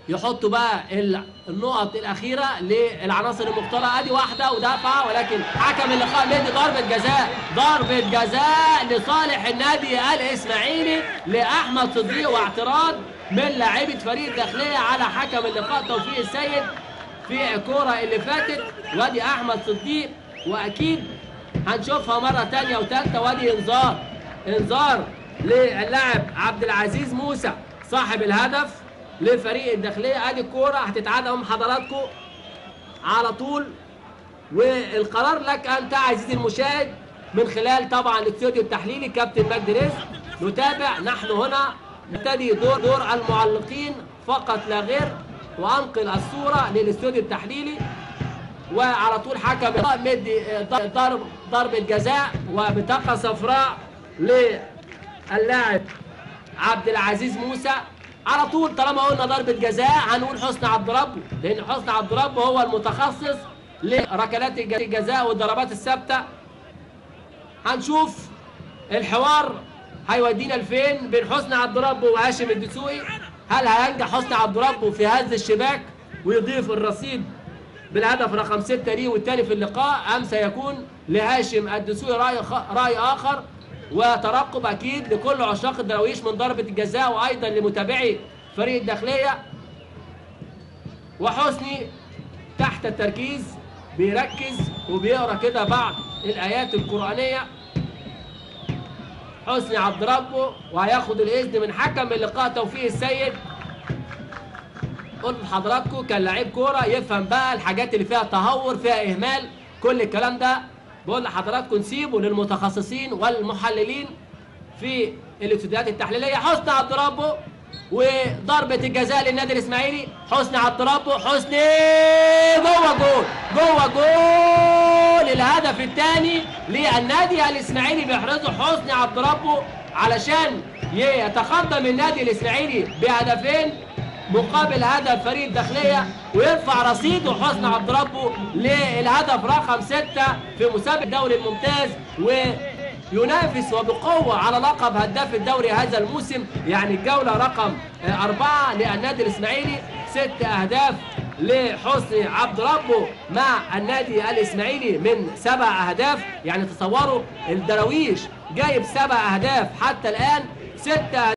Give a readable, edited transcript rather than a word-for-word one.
يحطوا بقى النقط الاخيره للعناصر المختاره. ادي واحده ودافعه، ولكن حكم اللقاء مدي ضربه جزاء، ضربه جزاء لصالح النادي الاسماعيلي لاحمد صديق، واعتراض من لاعيبه فريق الداخليه على حكم اللقاء توفيق السيد في الكوره اللي فاتت. وادي احمد صديق، واكيد هنشوفها مره ثانيه وثالثه. وادي انذار للاعب عبد العزيز موسى صاحب الهدف لفريق الداخليه. ادي الكوره هتتعاد امام حضراتكم على طول، والقرار لك انت عزيزي المشاهد من خلال طبعا الاستوديو التحليلي كابتن مجدي رزق. نتابع نحن هنا، نبتدي دور المعلقين فقط لا غير، وانقل الصوره للاستوديو التحليلي. وعلى طول حكم مدي ضربه جزاء وبطاقه صفراء للاعب عبد العزيز موسى. على طول طالما قلنا ضربه جزاء هنقول حسني عبد ربه، لان حسني عبد ربه هو المتخصص لركلات الجزاء والضربات الثابته. هنشوف الحوار هيودينا لفين بين حسني عبد ربه وهاشم الدسوقي. هل هينجح حسني عبد ربه في هز الشباك ويضيف الرصيد بالهدف رقم 6 ليه والثاني في اللقاء، ام سيكون لهاشم الدسوقي راي اخر؟ وترقب اكيد لكل عشاق الدراويش من ضربه الجزاء، وايضا لمتابعي فريق الداخليه. وحسني تحت التركيز بيركز وبيقرا كده بعض الايات القرانيه. حسني عبد ربه، وهياخد الاذن من حكم اللقاء توفيق السيد. قلت لحضراتكم كان لعيب كوره يفهم بقى الحاجات اللي فيها تهور فيها اهمال، كل الكلام ده بقول لحضراتكم سيبوا للمتخصصين والمحللين في الاستوديوهات التحليليه. حسني عبد ربه وضربه الجزاء للنادي الاسماعيلي. حسني عبد ربه، حسني جوه جول الهدف الثاني للنادي الاسماعيلي، بيحرزه حسني عبد ربه علشان يتقدم النادي الاسماعيلي بهدفين مقابل هدف فريق الداخليه، ويرفع رصيده حسني عبد ربه للهدف رقم 6 في مسابقه الدوري الممتاز، وينافس وبقوه على لقب هداف الدوري هذا الموسم. يعني الجوله رقم 4 للنادي الاسماعيلي، 6 اهداف لحسني عبد ربه مع النادي الاسماعيلي من 7 اهداف. يعني تصوروا الدراويش جايب 7 اهداف حتى الان، 6